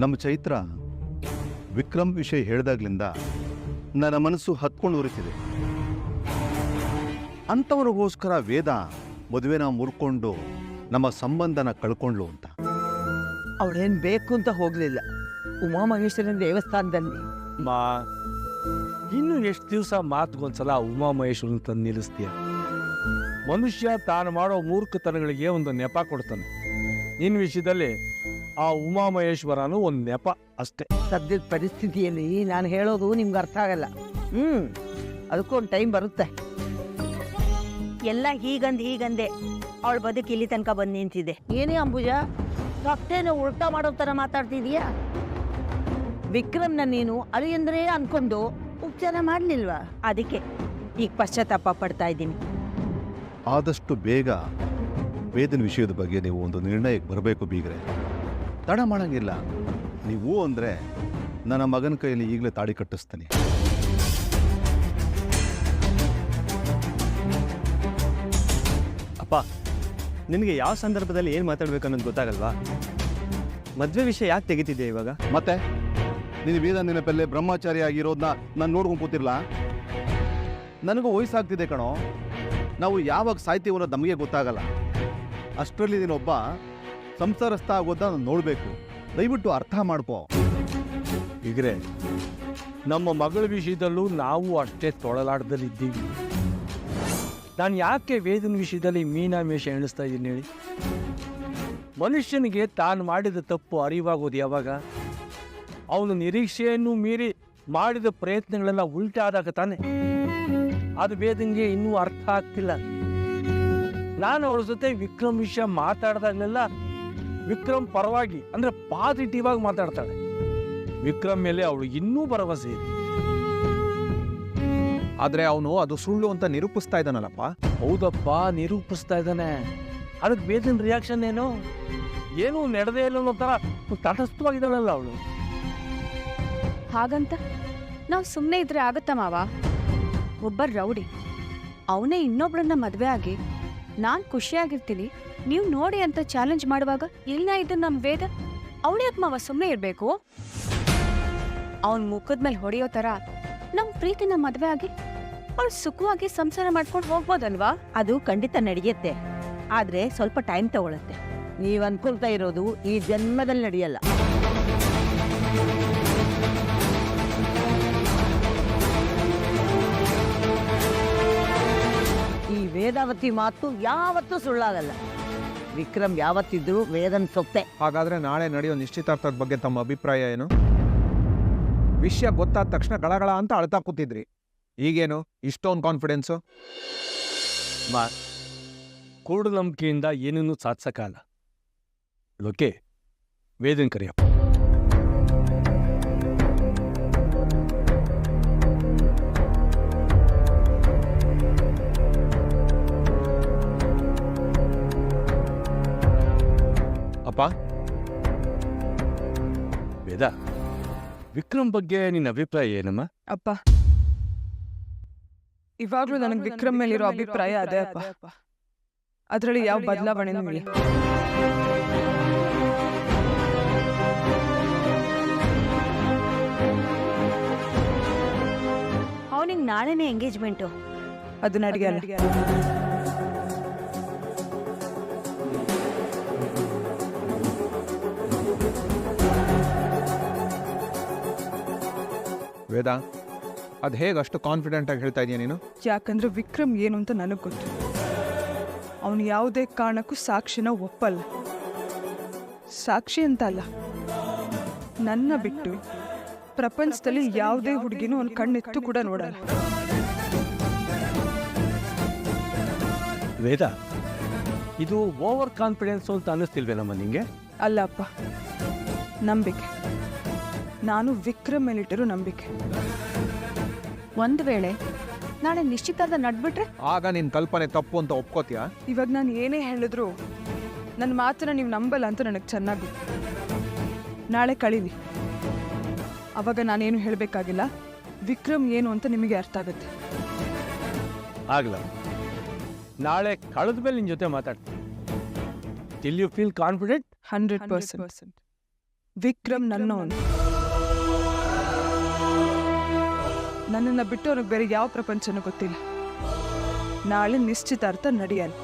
ನಮ್ಮ ಚೈತ್ರ ವಿಕ್ರಮ್ ವಿಷಯ ಹೇಳಿದಾಗ್ಲಿಂದ ನನ್ನ ಮನಸ್ಸು ಹತ್ಕೊಂಡು ಉರಿತಿದೆ. ಅಂಥವ್ರಿಗೋಸ್ಕರ ವೇದ ಮದುವೆನ ಮುರ್ಕೊಂಡು ನಮ್ಮ ಸಂಬಂಧನ ಕಳ್ಕೊಂಡ್ಲು ಅಂತ. ಅವಳೇನು ಬೇಕು ಅಂತ ಹೋಗಲಿಲ್ಲ. ಉಮಾಮಹೇಶ್ವರನ ದೇವಸ್ಥಾನದಲ್ಲಿ ಮಾ ಇನ್ನು ಎಷ್ಟು ದಿವಸ ಮಾತುಗೊಂದ್ಸಲ ಉಮಾಮಹೇಶ್ವರನ ತಂದು ನಿಲ್ಲಿಸ್ತೀಯ? ಮನುಷ್ಯ ತಾನು ಮಾಡೋ ಮೂರ್ಖತನಗಳಿಗೆ ಒಂದು ನೆಪ ಕೊಡ್ತಾನೆ. ನಿನ್ನ ವಿಷಯದಲ್ಲಿ ಆ ಉಮಾಮಹೇಶ್ವರನು ಒಂದು ನೆಪ ಅಷ್ಟೇ. ಸದ್ಯದ ಪರಿಸ್ಥಿತಿಯಲ್ಲಿ ನಾನು ಹೇಳೋದು ನಿಮ್ಗೆ ಅರ್ಥ ಆಗಲ್ಲ. ಅದಕ್ಕೂ ಒಂದು ಟೈಮ್ ಬರುತ್ತೆ. ಎಲ್ಲ ಹೀಗಂದೆ ಅವಳ ಬದುಕು ಇಲ್ಲಿ ತನಕ ಬಂದು ನಿಂತಿದೆ. ಏನೇ ಅಂಬುಜಾ, ರಕ್ತೇನೋ ಉಲ್ಟಾ ಮಾಡೋ ಥರ ಮಾತಾಡ್ತಿದೀಯಾ? ವಿಕ್ರಮ್ನ ನೀನು ಅಳಿಯಂದ್ರೆ ಅನ್ಕೊಂಡು ಉಪಚಾರ ಮಾಡಲಿಲ್ವಾ? ಅದಕ್ಕೆ ಈಗ ಪಶ್ಚಾತ್ತಾಪ ಪಡ್ತಾ ಇದ್ದೀನಿ. ಆದಷ್ಟು ಬೇಗ ವೇದನ ವಿಷಯದ ಬಗ್ಗೆ ನೀವು ಒಂದು ನಿರ್ಣಯಕ್ಕೆ ಬರಬೇಕು ಬೀಗ್ರೆ. ತಡ ಮಾಡಂಗಿಲ್ಲ. ನೀವು ಅಂದರೆ ನನ್ನ ಮಗನ ಕೈಯಲ್ಲಿ ಈಗಲೇ ತಾಳಿ ಕಟ್ಟಿಸ್ತೀನಿ. ಅಪ್ಪ, ನಿನಗೆ ಯಾವ ಸಂದರ್ಭದಲ್ಲಿ ಏನು ಮಾತಾಡ್ಬೇಕು ಅನ್ನೋದು ಗೊತ್ತಾಗಲ್ವಾ? ಮದುವೆ ವಿಷಯ ಯಾಕೆ ತೆಗಿತಿದ್ದೆ ಇವಾಗ? ಮತ್ತೆ ನೀನು ವೇದ ನೆನಪಲ್ಲೇ ಬ್ರಹ್ಮಚಾರಿ ಆಗಿರೋದನ್ನ ನಾನು ನೋಡ್ಕೊಂಡು ಕೂತಿರ್ಲ? ನನಗೂ ವಯಸ್ಸಾಗ್ತಿದೆ ಕಣೋ. ನಾವು ಯಾವಾಗ ಸಾಯ್ತೀವಿ ಅನ್ನೋದು ನಮಗೆ ಗೊತ್ತಾಗಲ್ಲ. ಅಷ್ಟರಲ್ಲಿ ನೀನೊಬ್ಬ ಸಂಸಾರಸ್ಥ ಆಗೋದನ್ನ ನಾನು ನೋಡಬೇಕು. ದಯವಿಟ್ಟು ಅರ್ಥ ಮಾಡ್ಕೋ. ಈಗ್ರೆ ನಮ್ಮ ಮಗಳ ವಿಷಯದಲ್ಲೂ ನಾವು ಅಷ್ಟೇ ತೊಳಲಾಟದಲ್ಲಿದ್ದೀವಿ. ನಾನು ಯಾಕೆ ವೇದನ ವಿಷಯದಲ್ಲಿ ಮೀನಾಮೇಷ ಎಣಿಸ್ತಾ ಇದ್ದೀನಿ ಹೇಳಿ? ಮನುಷ್ಯನಿಗೆ ತಾನು ಮಾಡಿದ ತಪ್ಪು ಅರಿವಾಗೋದು ಯಾವಾಗ? ಅವನು ನಿರೀಕ್ಷೆಯನ್ನು ಮೀರಿ ಮಾಡಿದ ಪ್ರಯತ್ನಗಳೆಲ್ಲ ಉಲ್ಟಾದಾಗ ತಾನೆ. ಅದು ವೇದನ್ಗೆ ಇನ್ನೂ ಅರ್ಥ ಆಗ್ತಿಲ್ಲ. ನಾನು ಅವಳ ಜೊತೆ ವಿಕ್ರಮ್ ವಿಷಯ ಮಾತಾಡ್ದಾಗಲೆಲ್ಲ ವಿಕ್ರಮ್ ಪರವಾಗಿ ಅಂದರೆ ಪಾಸಿಟಿವ್ ಆಗಿ ಮಾತಾಡ್ತಾಳೆ. ವಿಕ್ರಮ್ ಮೇಲೆ ಅವಳು ಇನ್ನೂ ಭರವಸೆ ಇದೆ. ಆದ್ರೆ ಅವನು ಅದು ಸುಳ್ಳು ಅಂತ ನಿರೂಪಿಸ್ತಾ ಇದ್ದಾನಲ್ಲಪ್ಪ. ಹೌದಪ್ಪ, ನಿರೂಪಿಸ್ತಾ ಇದ್ದಾನೆ. ಅದಕ್ಕೆ ವೇದನ್ ರಿಯಾಕ್ಷನ್ ಏನು ನಡೆದೇ ಇಲ್ಲ ಅನ್ನೋ ಥರ ತಟಸ್ಥವಾಗಿದ್ದಾಳಲ್ಲ ಅವಳು. ಹಾಗಂತ ನಾವು ಸುಮ್ಮನೆ ಇದ್ರೆ ಆಗತ್ತ ಮಾವ? ಒಬ್ಬ ರೌಡಿ ಅವನೇ ಇನ್ನೊಬ್ಳನ್ನ ಮದುವೆ ಆಗಿ ನಾನು ಖುಷಿಯಾಗಿರ್ತೀನಿ, ನೀವು ನೋಡಿ ಅಂತ ಚಾಲೆಂಜ್ ಮಾಡುವಾಗ ಇಲ್ಲ ಇದು ನಮ್ಮ ವೇದ, ಅವಳ್ಯಾಕೆ ಮಾವ ಸುಮ್ಮನೆ ಇರಬೇಕು? ಅವನ ಮುಖದ ಮೇಲೆ ಹೊಡೆಯೋ ಥರ ನಮ್ಮ ಪ್ರೀತಿನ ಮದುವೆ ಆಗಿ ಅವಳು ಸುಖವಾಗಿ ಸಂಸಾರ ಮಾಡ್ಕೊಂಡು ಹೋಗ್ಬೋದಲ್ವಾ? ಅದು ಖಂಡಿತ ನಡೆಯುತ್ತೆ, ಆದರೆ ಸ್ವಲ್ಪ ಟೈಮ್ ತಗೊಳುತ್ತೆ. ನೀವು ಅನ್ಕೊಳ್ತಾ ಇರೋದು ಈ ಜನ್ಮದಲ್ಲಿ ನಡೆಯಲ್ಲ. ಈ ವೇದಾವತಿ ಮಾತು ಯಾವತ್ತೂ ಸುಳ್ಳಾಗಲ್ಲ. ವಿಕ್ರಮ್ ಯಾವತ್ತಿದ್ರು ವೇದನ್ ಸೊತ್ತೆ. ಹಾಗಾದ್ರೆ ನಾಳೆ ನಡೆಯೋ ನಿಶ್ಚಿತಾರ್ಥದ ಬಗ್ಗೆ ತಮ್ಮ ಅಭಿಪ್ರಾಯ ಏನು? ವಿಷಯ ಗೊತ್ತಾದ ತಕ್ಷಣ ಗಳಗಳ ಅಂತ ಅಳ್ತಾ ಕೂತಿದ್ರಿ. ಈಗೇನು ಇಷ್ಟೊಂದು ಕಾನ್ಫಿಡೆನ್ಸು? ಕುರುಡು ನಂಬಿಕೆಯಿಂದ ಏನನ್ನೂ ಸಾಧಿಸಕ್ಕಾಗಲ್ಲ. ಲೋಕೆ, ವೇದನ್ ಕರಿಯಪ್ಪ. ಅಪ್ಪ, ವೇದ, ವಿಕ್ರಮ್ ಬಗ್ಗೆ ನಿನ್ನ ಅಭಿಪ್ರಾಯ ಏನಮ್ಮ? ಅಪ್ಪ, ಇವಾಗ್ಲೂ ನನಗೆ ವಿಕ್ರಮ್ ಮೇಲಿರೋ ಅಭಿಪ್ರಾಯ ಅದೇ ಅಪ್ಪ. ಅದರಲ್ಲಿ ಯಾವ ಬದಲಾವಣೆನೂ ಇಲ್ಲ. ಅವನಿಗೆ ನಾಳೆನೇ ಎಂಗೇಜ್ಮೆಂಟು. ಅದು ನಡೆಯಲ್ಲ. ವೇದ, ಅದು ಹೇಗೆ ಅಷ್ಟು ಕಾನ್ಫಿಡೆಂಟ್ ಆಗಿ ಹೇಳ್ತಾ ಇದೀಯ ನೀನು? ಯಾಕಂದ್ರೆ ವಿಕ್ರಮ್ ಏನು ಅಂತ ನನಗೆ ಗೊತ್ತು. ಅವನು ಯಾವುದೇ ಕಾರಣಕ್ಕೂ ಸಾಕ್ಷಿನ ಒಪ್ಪಲ್ಲ. ಸಾಕ್ಷಿ ಅಂತ ಅಲ್ಲ, ನನ್ನ ಬಿಟ್ಟು ಪ್ರಪಂಚದಲ್ಲಿ ಯಾವುದೇ ಹುಡುಗಿನೂ ಅವ್ನ ಕಣ್ಣೆತ್ತು ಕೂಡ ನೋಡಲ್ಲ. ವೇದ, ಇದು ಓವರ್ ಕಾನ್ಫಿಡೆನ್ಸ್ ಅಂತ ಅನ್ನಿಸ್ತಿಲ್ವೇನಮ್ಮ ನಿಂಗೆ? ಅಲ್ಲಪ್ಪ, ನಂಬಿಕೆ. ನಾನು ವಿಕ್ರಮ್ ಮೇಲಿಟ್ಟಿರೋ ನಂಬಿಕೆ. ಒಂದು ವೇಳೆ ನಾಳೆ ನಿಶ್ಚಿತಾರ್ಥ ನಡ್ಬಿಟ್ರೆ ಆಗ ನಿನ್ನ ಕಲ್ಪನೆ ತಪ್ಪು ಅಂತ ಒಪ್ಕೋತೀಯಾ? ಇವಾಗ ನಾನು ಏನೇ ಹೇಳಿದ್ರು ನನ್ನ ಮಾತನ್ನ ನೀವು ನಂಬಲ್ಲ ಅಂತ ನನಗೆ ಚೆನ್ನಾಗಿ ಗೊತ್ತು. ನಾಳೆ ಕಳೀಲಿ, ಅವಾಗ ನಾನೇನು ಹೇಳಬೇಕಾಗಿಲ್ಲ. ವಿಕ್ರಮ್ ಏನು ಅಂತ ನಿಮಗೆ ಅರ್ಥ ಆಗುತ್ತೆ. ಆಗಲ್ಲ, ನಾಳೆ ಕಳೆದ ಮೇಲೆ ನಿನ್ನ ಜೊತೆ ಮಾತಾಡ್ತೀನಿ. Till you feel confident? 100%. Vikram ನನ್ನವನು. ನನ್ನನ್ನು ಬಿಟ್ಟು ಅವ್ರಿಗೆ ಬೇರೆ ಯಾವ ಪ್ರಪಂಚನೂ ಗೊತ್ತಿಲ್ಲ. ನಾಳೆ ನಿಶ್ಚಿತಾರ್ಥ ನಡೆಯಲ್ಲ.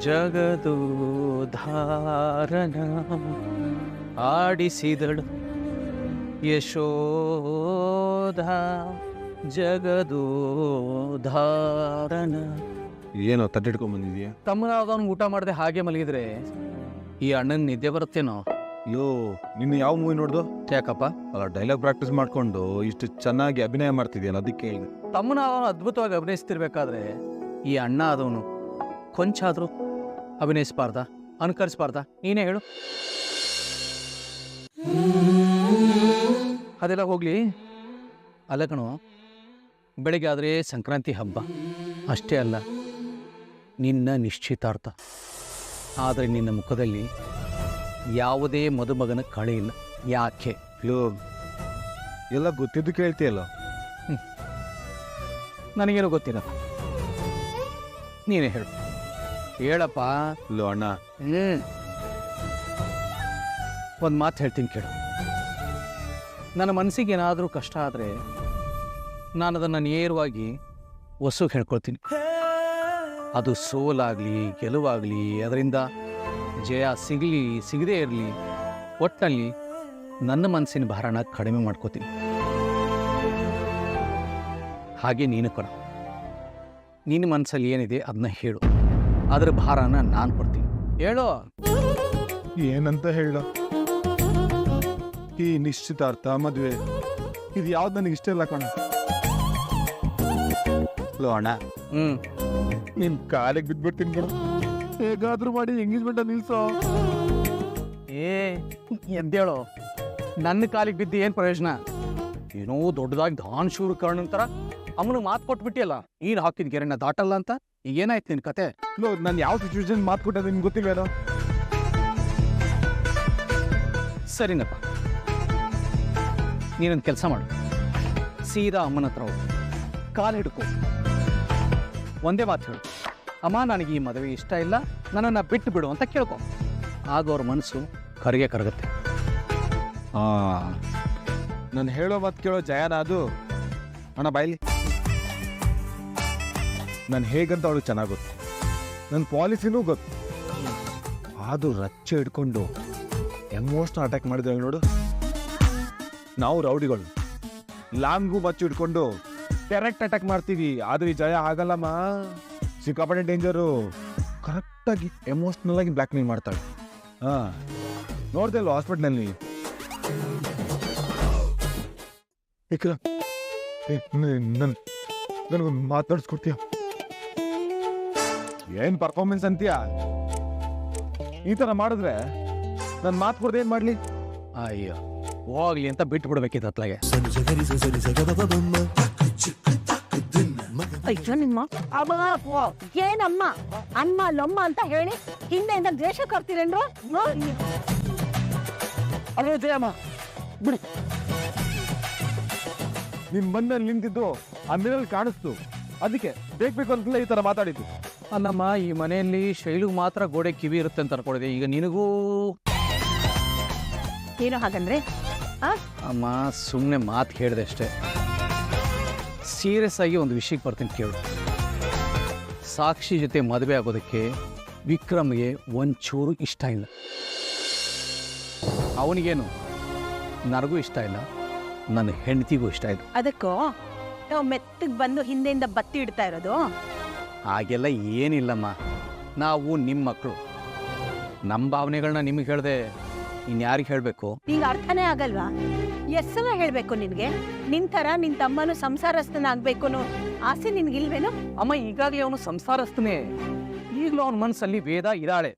ಜಗದೋಧಾರನ ಆಡಿಸಿದಳು ಯಶೋಧ ಜಗದೋಧಾರನ. ಏನೋ ತಟ್ಟಿಡ್ಕೊಂಡ್ ಬಂದಿದ್ಯಾ? ತಮ್ಮನಾದವನು ಊಟ ಮಾಡದೆ ಹಾಗೆ ಮಲಗಿದ್ರೆ ಈ ಅಣ್ಣನ ನಿದ್ದೆ ಬರುತ್ತೇನೋ. ಅಯ್ಯೋ, ನಿನ್ನ ಯಾವ ಮೂವಿ ನೋಡ್ದು? ಯಾಕಪ್ಪ? ಅಲ್ಲ, ಡೈಲಾಗ್ ಪ್ರಾಕ್ಟೀಸ್ ಮಾಡ್ಕೊಂಡು ಇಷ್ಟು ಚೆನ್ನಾಗಿ ಅಭಿನಯ ಮಾಡ್ತಿದ್ಯಲ್ಲ, ಅದಕ್ಕೆ ಹೇಳಿದೆ. ತಮ್ಮನಾದವನು ಅದ್ಭುತವಾಗಿ ಅಭಿನಯಿಸ್ತಿರ್ಬೇಕಾದ್ರೆ ಈ ಅಣ್ಣ ಆದವನು ಕೊಂಚ ಆದರೂ ಅಭಿನಯಿಸಬಾರ್ದ, ಅನುಕರಿಸಬಾರ್ದ? ನೀನೇ ಹೇಳು. ಅದೆಲ್ಲ ಹೋಗ್ಲಿ. ಅಲ್ಲ ಕಣೋ, ಬೆಳಗ್ಗೆ ಆದರೆ ಸಂಕ್ರಾಂತಿ ಹಬ್ಬ ಅಷ್ಟೇ ಅಲ್ಲ, ನಿನ್ನ ನಿಶ್ಚಿತಾರ್ಥ. ಆದರೆ ನಿನ್ನ ಮುಖದಲ್ಲಿ ಯಾವುದೇ ಮದುಮಗನ ಕಳೆ ಇಲ್ಲ. ಯಾಕೆ? ಅಯ್ಯೋ, ಎಲ್ಲ ಗೊತ್ತಿದ್ದು ಕೇಳ್ತೀಯಲ್ಲ. ನನಗೇನು ಗೊತ್ತಿಲ್ಲ, ನೀನೇ ಹೇಳು. ಹೇಳಪ್ಪ. ಇಲ್ಲೋ ಅಣ್ಣ, ಒಂದು ಮಾತು ಹೇಳ್ತೀನಿ ಕೇಳು. ನನ್ನ ಮನಸ್ಸಿಗೆ ಏನಾದರೂ ಕಷ್ಟ ಆದರೆ ನಾನು ಅದನ್ನು ನೇರವಾಗಿ ಹೊಸು ಹೇಳ್ಕೊಳ್ತೀನಿ. ಅದು ಸೋಲಾಗಲಿ ಗೆಲುವಾಗಲಿ, ಅದರಿಂದ ಜಯ ಸಿಗಲಿ ಸಿಗದೇ ಇರಲಿ, ಒಟ್ಟಿನಲ್ಲಿ ನನ್ನ ಮನಸ್ಸಿನ ಭಾರನ ಕಡಿಮೆ ಮಾಡ್ಕೋತೀನಿ. ಹಾಗೆ ನೀನು ಕೊಡ, ನಿನ್ನ ಮನಸ್ಸಲ್ಲಿ ಏನಿದೆ ಅದನ್ನ ಹೇಳು, ಅದರ ಭಾರನ ನಾನು ಕೊಡ್ತೀನಿ. ಹೇಳೋ. ಏನಂತ ಹೇಳ? ಈ ನಿಶ್ಚಿತಾರ್ಥ, ಮದುವೆ, ಇದು ಯಾವ್ದು ನನಗೆ ಇಷ್ಟ ಇಲ್ಲ ಕಣ. ಲೋ ಅಣ್ಣ, ನಿನ್ ಕಾಲಿಗೆ ಬಿದ್ಬಿಡ್ತೀನಿ ಕಣ. ಹೇಗಾದ್ರೂ ಮಾಡಿ ಎಂಗೇಜ್ಮೆಂಟ್ ನಿಲ್ಸೋ. ಎದ್ದೇಳೋ. ನನ್ನ ಕಾಲಿಗೆ ಬಿದ್ದು ಏನು ಪ್ರಯೋಜನ? ಏನೋ ದೊಡ್ಡದಾಗಿ ಧಾನ್ ಶೂರು ಕರ್ಣ ಥರ ಅಮ್ಮನಿಗೆ ಮಾತು ಕೊಟ್ಬಿಟ್ಟಿಯಲ್ಲ, ನೀನು ಹಾಕಿದ ಗೆರೆನ ದಾಟಲ್ಲ ಅಂತ. ಈಗೇನಾಯ್ತು ನಿನ್ನ ಕತೆ? ಲೋ, ನಾನು ಯಾವ ಸಿಚುವೇಶನ್ ಮಾತು ಕೊಟ್ಟೆ ನಿನ್ಗೆ ಗೊತ್ತಿಲ್ವೇನೋ? ಸರಿನಪ್ಪ, ನೀನೊಂದು ಕೆಲಸ ಮಾಡು. ಸೀದಾ ಅಮ್ಮನ ಹತ್ರ ಹೋಗು, ಕಾಲು ಹಿಡ್ಕೊ, ಒಂದೇ ಮಾತು ಹೇಳು, ಅಮ್ಮ ನನಗೆ ಈ ಮದುವೆ ಇಷ್ಟ ಇಲ್ಲ, ನನ್ನನ್ನು ಬಿಟ್ಟು ಬಿಡು ಅಂತ ಕೇಳ್ಕೊ. ಆಗ ಅವ್ರ ಮನಸ್ಸು ಕರಗುತ್ತೆ. ನಾನು ಹೇಳೋ ಮಾತು ಕೇಳೋ ಜಯನ ಅದು. ಅಣ್ಣ ಬಾಯ್ಲಿ, ನಾನು ಹೇಗಂತ ಅವಳಿಗೆ ಚೆನ್ನಾಗಿ ಗೊತ್ತು, ನನ್ನ ಪಾಲಿಸಿನೂ ಗೊತ್ತು. ಅದು ರಚ್ಚೆ ಹಿಡ್ಕೊಂಡು ಎಮೋಷನಲ್ ಅಟ್ಯಾಕ್ ಮಾಡಿದ್ರೆ ನೋಡು. ನಾವು ರೌಡಿಗಳು ಲಾಂಗು ಮಚ್ಚು ಹಿಡ್ಕೊಂಡು ಡೈರೆಕ್ಟ್ ಅಟ್ಯಾಕ್ ಮಾಡ್ತೀವಿ. ಆದ್ರೆ ಈ ಜಯ ಆಗಲ್ಲಮ್ಮ, ಸಿಕ್ಕಾಪಟ್ಟೆ ಡೇಂಜರು. ಕರೆಕ್ಟಾಗಿ ಎಮೋಷ್ನಲ್ ಆಗಿ ಬ್ಲ್ಯಾಕ್ ಮೇಲ್ ಮಾಡ್ತಾಳೆ. ನೋಡ್ದೆ ಅಲ್ವ ಹಾಸ್ಪಿಟ್ಲಲ್ಲಿ? ನನಗೊಂದು ಮಾತಾಡ್ಸ್ಕೊಡ್ತೀಯ? ಏನ್ ಪರ್ಫಾರ್ಮೆನ್ಸ್ ಅಂತೀಯ? ಈ ತರ ಮಾಡಿದ್ರೆ ನಾನು ಮಾತು ಕೊಡ್ದೆ ಏನ್ ಮಾಡ್ಲಿ? ಅಯ್ಯೋ, ಹೋಗ್ಲಿ ಅಂತ ಬಿಟ್ಟು ಬಿಡ್ಬೇಕಿತ್ತು ಅತ್ಲಾಗೆ. ಅಯ್ಯೋ ನಿಮ್ಮ ಏನಮ್ಮ ಅಮ್ಮ ಲಮ್ಮ ಅಂತ ಹೇಳಿ ಹಿಂದೆಯಿಂದ ದ್ವೇಷ ಕರ್ತೀರೇನ್ರು? ಅದೇ ಜಯಮ್ಮ ಬಿಡಿ. ನಿನ್ ಮಣ್ಣಲ್ಲಿ ನಿಂತಿದ್ದು ಆ ಮಿರಲ್ಲಿ ಕಾಣಿಸ್ತು, ಅದಕ್ಕೆ ಬೇಕು ಅಂತಲೇ ಈ ತರ ಮಾತಾಡಿದ್ದು. ಅಲ್ಲಮ್ಮ, ಈ ಮನೆಯಲ್ಲಿ ಶೈಲಿಗೆ ಮಾತ್ರ ಗೋಡೆ ಕಿವಿ ಇರುತ್ತೆ ಅಂತ ಅನ್ಕೊಂಡಿದೆ. ಈಗ ನಿನಗೂ ಏನೋ ಹಾಗಂದ್ರೆ? ಅಮ್ಮ, ಸುಮ್ಮನೆ ಮಾತು ಹೇಳಿದೆ ಅಷ್ಟೇ. ಸೀರಿಯಸ್ ಆಗಿ ಒಂದು ವಿಷಯಕ್ಕೆ ಬರ್ತೀನಿ ಕೇಳು. ಸಾಕ್ಷಿ ಜೊತೆ ಮದುವೆ ಆಗೋದಕ್ಕೆ ವಿಕ್ರಮ್ಗೆ ಒಂಚೂರು ಇಷ್ಟ ಇಲ್ಲ. ಅವನಿಗೇನು, ನನಗೂ ಇಷ್ಟ ಇಲ್ಲ, ನನ್ನ ಹೆಂಡತಿಗೂ ಇಷ್ಟ ಇಲ್ಲ. ಅದಕ್ಕೋ ನಾವು ಮೆತ್ತಗೆ ಬಂದು ಹಿಂದೆಯಿಂದ ಬತ್ತಿ ಇಡ್ತಾ ಇರೋದು? ಹಾಗೆಲ್ಲ ಏನಿಲ್ಲಮ್ಮ, ನಾವು ನಿಮ್ಮ ಮಕ್ಕಳು. ನಮ್ಮ ಭಾವನೆಗಳನ್ನ ನಿಮಗೆ ಹೇಳಿದೆ ಇನ್ಯಾರಿಗೆ ಹೇಳಬೇಕು? ಈಗ ಅರ್ಥನೇ ಆಗಲ್ವಾ? ಎಷ್ಟು ಸಲ ಹೇಳಬೇಕು ನಿನಗೆ? ನಿನ್ ಥರ ನಿನ್ನ ತಮ್ಮನು ಸಂಸಾರಸ್ಥನಾಗಬೇಕು ಅನ್ನೋ ಆಸೆ ನಿನ್ಗಿಲ್ವೇನೋ? ಅಮ್ಮ, ಈಗಾಗಲೇ ಅವನು ಸಂಸಾರಸ್ಥನೇ. ಈಗಲೂ ಅವನ ಮನಸ್ಸಲ್ಲಿ ವೇದ ಇದ್ದಾಳೆ.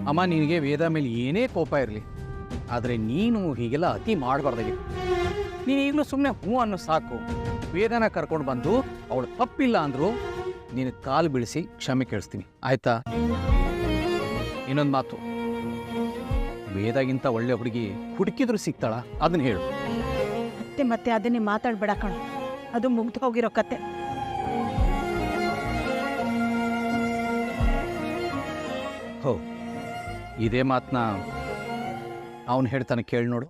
ಅಮ್ಮ, ನಿನಗೆ ವೇದ ಮೇಲೆ ಏನೇ ಕೋಪ ಇರಲಿ, ಆದರೆ ನೀನು ಹೀಗೆಲ್ಲ ಅತಿ ಮಾಡಬಾರ್ದಾಗಿತ್ತು. ನೀನು ಈಗಲೂ ಸುಮ್ಮನೆ ಹ್ಞೂ ಅನ್ನೋ ಸಾಕು. ವೇದನ ಕರ್ಕೊಂಡು ಬಂದು ಅವಳು ತಪ್ಪಿಲ್ಲ ಅಂದರು ನೀನು ಕಾಲು ಬೀಳಿಸಿ ಕ್ಷಮೆ ಕೇಳಿಸ್ತೀನಿ, ಆಯ್ತಾ? ಇನ್ನೊಂದು ಮಾತು, ವೇದಾಗಿಂತ ಒಳ್ಳೆ ಹುಡುಗಿ ಹುಡುಕಿದ್ರು ಸಿಗ್ತಾಳ, ಅದನ್ನ ಹೇಳು. ಮತ್ತೆ ಅದನ್ನೇ ಮಾತಾಡ್ಬೇಡ ಕಣೋ, ಅದು ಮುಗ್ದು ಹೋಗಿರೋ ಕತೆ. ಹೋ, ಇದೇ ಮಾತನ್ನ ಅವನು ಹೇಳ್ತಾನೆ, ಕೇಳಿ ನೋಡು.